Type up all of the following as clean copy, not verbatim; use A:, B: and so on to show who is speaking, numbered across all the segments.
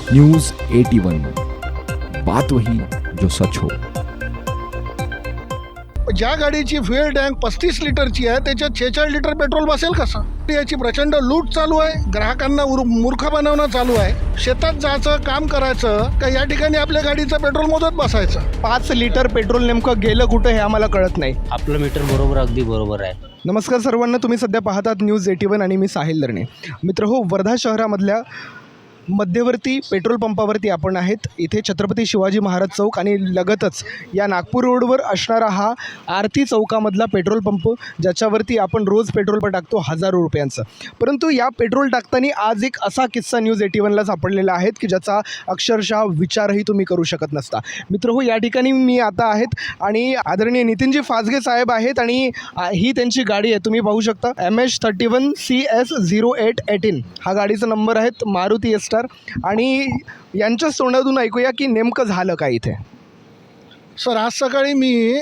A: News 81, बात वही जो सच हो।
B: ज्या गाडीची फ्युएल टँक 35 लिटरची आहे त्याच्यात 46 लिटर पेट्रोल बसेल कसं? याची प्रचंड लूट चालू आहे, ग्राहकांना मूर्ख बनवणं चालू आहे। शेतात जायचं, काम करायचं का या ठिकाणी आपल्या गाडीचं पेट्रोल मोजत बसायचं?
C: 5 लिटर पेट्रोल नेमकं गेलं कुठं हे आम्हाला कळत नाही।
D: आपलं मीटर बरोबर, अगदी बरोबर आहे।
C: नमस्कार सर्वांना, तुम्ही सध्या पाहतात न्यूज 81 आणि मी साहिल दरणे। मित्र हो, वर्धा शहरामधल्या मध्यवर्ती पेट्रोल पंपावरती आपण आहेत। इथे छत्रपती शिवाजी महाराज चौक आणि लगतच या नागपूर रोडवर असणारा हा आरती चौकामधला पेट्रोल पंप, ज्याच्यावरती आपण रोज पेट्रोल टाकतो हजारो रुपयांचं। परंतु या पेट्रोल टाकताना आज एक असा किस्सा न्यूज 81ला सापडलेला आहे की ज्याचा अक्षरशः विचारही तुम्ही करू शकत नसता। मित्र हो, या ठिकाणी मी आता आहेत आणि आदरणीय नितीनजी फासगे साहेब आहेत आणि ही त्यांची गाडी आहे। तुम्ही पाहू शकता MH31 CS0818 हा गाडीचा नंबर आहे, मारुती एस्टार। आणि यांच्या तोंडातून ऐकूया की नेमकं झालं काय इथे।
B: सर, आज सकाळी मी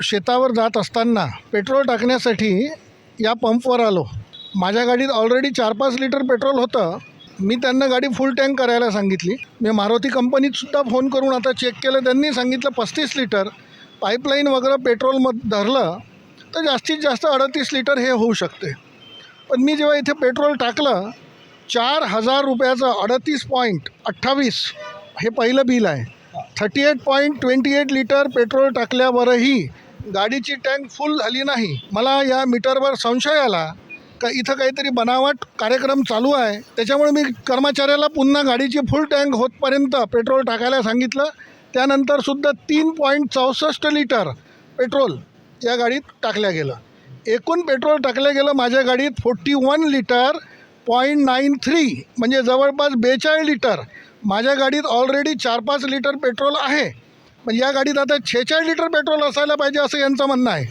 B: शेतावर जात असताना पेट्रोल टाकण्यासाठी या पंपवर आलो। माझ्या गाडीत ऑलरेडी 4-5 लिटर पेट्रोल होतं। मी त्यांना गाडी फुल टँक करायला सांगितली। मी मारुती कंपनीतसुद्धा फोन करून आता चेक केलं, त्यांनी सांगितलं 35 लिटर। पाईपलाईन वगैरे पेट्रोलमध्ये धरलं तर जास्तीत जास्त 38 लिटर हे होऊ शकते। पण मी जेव्हा इथे पेट्रोल टाकलं, 4,000 रुपयाचं 38.28 हे पहिलं बिल आहे। 38.28 लिटर पेट्रोल टाकल्यावरही गाडीची टँक फुल झाली नाही। मला या मीटरवर संशय आला का इथं काहीतरी बनावट कार्यक्रम चालू आहे। त्याच्यामुळे मी कर्मचाऱ्याला पुन्हा गाडीची फुल टँक होतपर्यंत पेट्रोल टाकायला सांगितलं। त्यानंतरसुद्धा 3.64 लिटर पेट्रोल या गाडीत टाकल्या गेलं। एकूण पेट्रोल टाकलं गेलं माझ्या गाडीत 41 लिटर 0.93 म्हणजे जवळपास 42 लिटर। माझ्या गाडीत ऑलरेडी 4-5 लिटर पेट्रोल आहे, पण या गाडीत आता 46 लिटर पेट्रोल असायला पाहिजे असं यांचं म्हणणं आहे।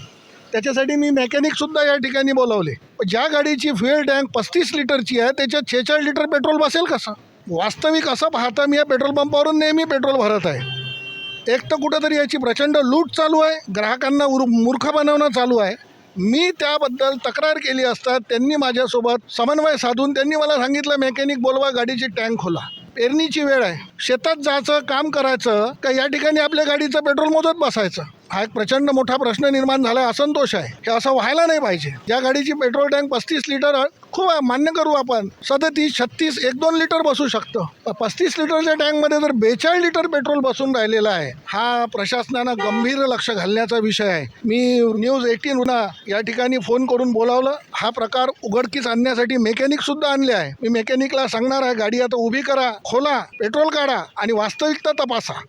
B: त्याच्यासाठी मी मेकॅनिकसुद्धा या ठिकाणी बोलावले। ज्या गाडीची फ्युएल टँक 35 लिटरची आहे त्याच्यात 46 लिटर पेट्रोल बसेल कसं? वास्तविक असं पाहता मी या पेट्रोल पंपावरून नेहमी पेट्रोल भरत आहे। एक तर कुठंतरी याची प्रचंड लूट चालू आहे, ग्राहकांना मूर्ख बनवणं चालू आहे। मी त्याबद्दल तक्रार केली असता त्यांनी माझ्यासोबत समन्वय साधून त्यांनी मला सांगितलं, मेकॅनिक बोलवा, गाडीची टँक खोला। पेरणीची वेळ आहे, शेतात जायचं, काम करायचं का या ठिकाणी आपल्या गाडीचं पेट्रोल मोजत बसायचं? हा एक प्रचंड मोठा प्रश्न निर्माण झाला आहे, असंतोष आहे। हे असं व्हायला नाही पाहिजे। ज्या गाडीची पेट्रोल टँक 35 लिटर खूप मान्य करू आपण, 37, 36, 1-2 लिटर बसू शकतं। 35 लिटरच्या टँकमध्ये जर 42 लिटर पेट्रोल बसून राहिलेलं आहे, हा प्रशासनानं गंभीर लक्ष घालण्याचा विषय आहे। मी न्यूज 18 या ठिकाणी फोन करून बोलावलं। हा प्रकार उघडकीस आणण्यासाठी मेकॅनिकसुद्धा आणले आहे। मी मेकॅनिकला सांगणार आहे, गाडी आता उभी करा, खोला, पेट्रोल काढा आणि वास्तविकता तपासा।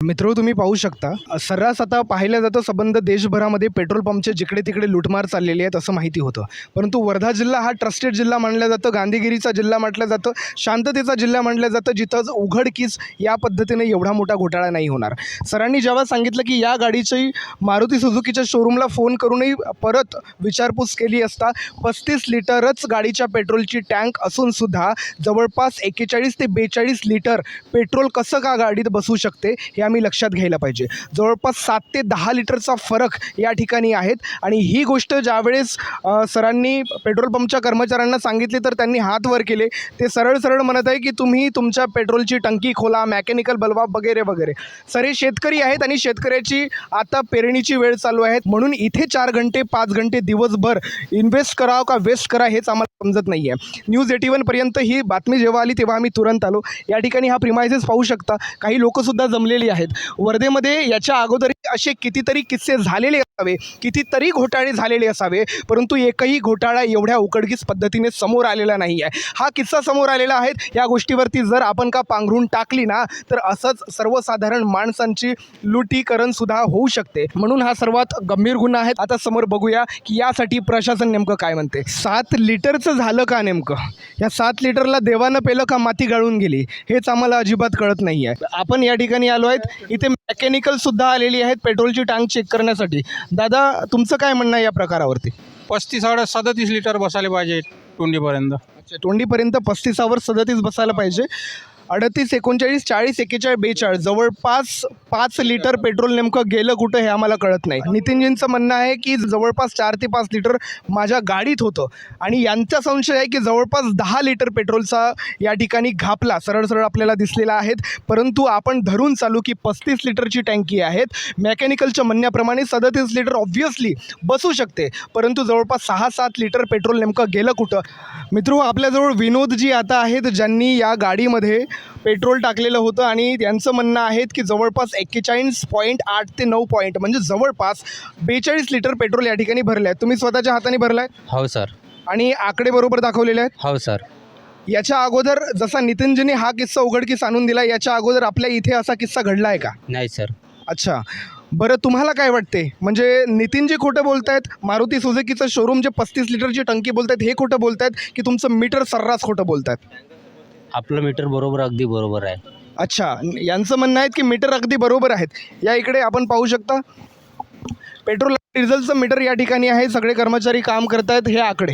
C: मित्र, तुम्ही पाहू शकता सर्रास आता पाहिलं जातं संबंध देशभरामध्ये पेट्रोल पंपचे जिकडे तिकडे लुटमार चाललेली आहेत असं माहिती होतं। परंतु वर्धा जिल्हा हा ट्रस्टेड जिल्हा मानला जातं, गांधीगिरीचा जिल्हा म्हटलं जातं, शांततेचा जिल्हा म्हटलं जातं, जिथं उघडकीस या पद्धतीने एवढा मोठा घोटाळा नाही होणार। सरांनी जेव्हा सांगितलं की या गाडीची मारुती सुझुकीच्या शोरूमला फोन करूनही परत विचारपूस केली असता 35 लिटरच गाडीच्या पेट्रोलची टँक असूनसुद्धा जवळपास 41 ते 42 लिटर पेट्रोल कसं का गाडीत बसू शकते हे आम्ही लक्षात घ्यायला पाहिजे। जवळपास 7 ते 10 लिटरचा फरक या ठिकाणी आहेत। आणि ही गोष्ट ज्यावेळेस सरांनी पेट्रोल पंपच्या कर्मचाऱ्यांना सांगितली तर त्यांनी हात वर केले। ते सरळ सरळ म्हणत आहे की तुम्ही तुमच्या पेट्रोलची टंकी खोला, मेकॅनिकल बोलवा वगैरे वगैरे। सर, हे शेतकरी आहेत आणि शेतकऱ्याची आता पेरणीची वेळ चालू आहे, म्हणून इथे 4 घंटे 5 घंटे दिवसभर इन्व्हेस्ट करावं का वेस्ट करा हेच आम्हाला समजत नाही आहे। न्यूज 81 पर्यंत ही बातमी जेव्हा आली तेव्हा आम्ही तुरंत आलो। या ठिकाणी हा प्रिमायसेस पाहू शकता, काही लोकसुद्धा जमलेली आहेत। वर्धेमध्ये याच्या अगोदर असे कितीतरी किस्से झालेले असावे, कितीतरी घोटाळे झालेले असावे, परंतु एकही घोटाळा एवढ्या उघडकीस पद्धतीने समोर आलेला नाही आहे। हा किस्सा समोर आलेला आहे। या गोष्टीवरती जर आपण का पांघरून टाकली ना तर असंच सर्वसाधारण माणसांची लुटीकरण सुद्धा होऊ शकते, म्हणून हा सर्वात गंभीर गुन्हा आहे। आता समोर बघूया की यासाठी प्रशासन नेमकं काय म्हणते। 7 लिटरचं झालं का नेमकं? या 7 लिटरला देवानं पेलं का माती गाळून गेली हेच आम्हाला अजिबात कळत नाही आहे। आपण या ठिकाणी आलो आहेत, इथे मेकॅनिकल सुद्धा आलेली आहेत पेट्रोलची टँक चेक करण्यासाठी। दादा, तुमचं काय म्हणणं आहे या प्रकारावरती?
E: 35-37 लिटर बसायला पाहिजे टोंडीपर्यंत।
C: अच्छा, तोंडीपर्यंत 35वर 37 बसायला पाहिजे। 38, 39, 40, 41, 42 जवळपास 5 लिटर पेट्रोल नेमकं गेलं कुठं हे आम्हाला कळत नाही. नितीनजींचं म्हणणं आहे की जवळपास 4 ते 5 लिटर माझ्या गाडीत होतं आणि यांचा संशय आहे की जवळपास 10 लिटर पेट्रोलचा या ठिकाणी घापला सरळ सरळ आपल्याला दिसलेला आहेत. परंतु आपण धरून चालू की 35 लिटरची टँकी आहेत. मेकॅनिकलच्या म्हणण्याप्रमाणे 37 लिटर ऑब्व्हियसली बसू शकते, परंतु जवळपास 6-7 लिटर पेट्रोल नेमकं गेलं कुठं. मित्रो, आपल्याजवळ विनोदजी आता आहेत ज्यांनी या गाडीमध्ये पेट्रोल टाकलेलं होतं आणि त्यांचं म्हणणं आहे की जवळपास 41.8 ते 9 पॉईंट म्हणजे जवळपास 42 लिटर पेट्रोल या ठिकाणी भरले आहेत. तुम्ही स्वतःच्या हाताने भरलाय
D: हो सर.
C: आणि आकडे बरोबर दाखवलेले आहेत.
D: हो सर.
C: याच्या अगोदर जसा नितीनजीने हा किस्सा उघडकीस आणून दिला, याच्या अगोदर आपल्या इथे असा किस्सा घडला आहे का?
D: नाही सर.
C: अच्छा, बरं, तुम्हाला काय वाटते, म्हणजे नितीनजी खोटं बोलत आहेत, मारुती सुझुकीचं शोरूम जे 35 लिटरची टंकी बोलत आहेत हे खोटं बोलत आहेत, की तुमचं मीटर सर्रास खोटं बोलत आहेत?
D: आपलं मीटर बरोबर अगदी बरोबर आहे.
C: अच्छा, यांचं म्हणणं आहे की मीटर अगदी बरोबर आहेत. या इकडे आपण पाहू शकता पेट्रोल डिझेलचं मीटर या ठिकाणी आहे. सगळे कर्मचारी काम करत आहेत. हे आकडे,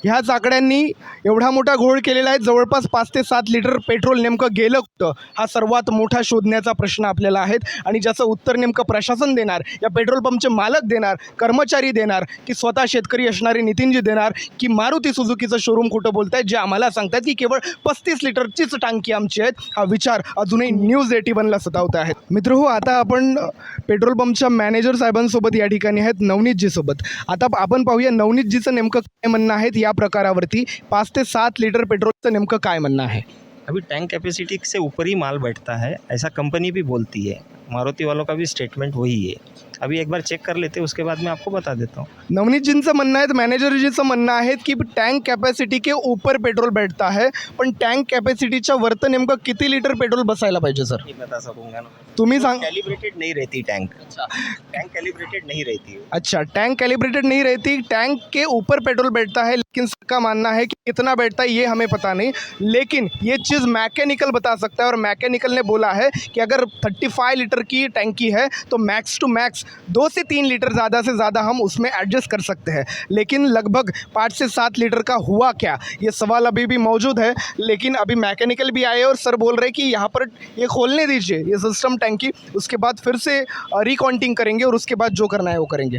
C: ह्याच आकड्यांनी एवढा मोठा घोळ केलेला आहे. जवळपास 5 ते 7 लिटर पेट्रोल नेमकं गेलं कुठं हा सर्वात मोठा शोधण्याचा प्रश्न आपल्याला आहे. आणि ज्याचं उत्तर नेमकं प्रशासन देणार, या पेट्रोल पंपचे मालक देणार, कर्मचारी देणार, की स्वतः शेतकरी असणारे नितीनजी देणार, की मारुती सुझुकीचं शोरूम खोटं बोलत आहेत जे आम्हाला सांगतात की केवळ 35 लिटरचीच टांकी आमची आहेत. हा विचार अजूनही न्यूज 81ला सतावत आहेत. मित्रहो, आता आपण पेट्रोल पंपच्या मॅनेजर साहेबांसोबत या ठिकाणी आहेत, नवनीतजीसोबत. आता आपण पाहूया नवनीतजीचं नेमकं काय म्हणणं आहे या प्रकारावरती. 5 ते 7 लिटर पेट्रोलचं नेमकं काय म्हणणं आहे?
E: अभी टैंक कैपेसिटी से ऊपर ही माल बैठता है, ऐसा कंपनी भी बोलती है. मारुति वालों का भी स्टेटमेंट वही है. अभी एक बार चेक कर लेते हैं, उसके बाद मैं आपको बता देता हूँ.
C: नवनीतजींचं म्हणणं आहे, मॅनेजरजीचं म्हणणं आहे की टँक कॅपॅसिटी के ऊपर पेट्रोल बैठता है, पण टँक कॅपॅसिटीच्या वरतं नेमकं किती लिटर पेट्रोल बसायला पाहिजे सर?
E: नहीं बता सकूंगा ना.
C: तुम्ही सांग.
E: कैलिब्रेटेड नहीं रहती टैंक. टैंक कैलिब्रेटेड नहीं रहती.
C: अच्छा, टैंक कैलिब्रेटेड नहीं रहती, टैंक के ऊपर पेट्रोल बैठता है, लेकिन सबका मानना है कि कितना बैठता है ये हमें पता नहीं, लेकिन ये चीज़ मैकेनिकल बता सकता है. और मैकेनिकल ने बोला है कि अगर 35 लीटर की टैंकी है तो मैक्स टू मैक्स 2 से 3 लीटर ज़्यादा से ज़्यादा हम उसमें एडजस्ट कर सकते हैं. लेकिन लगभग 5 से 7 लीटर का हुआ क्या, ये सवाल अभी भी मौजूद है. लेकिन अभी मैकेनिकल भी आए और सर बोल रहे कि यहाँ पर ये खोलने दीजिए ये सिस्टम टैंकी, उसके बाद फिर से रिकाउंटिंग करेंगे और उसके बाद जो करना है वो करेंगे.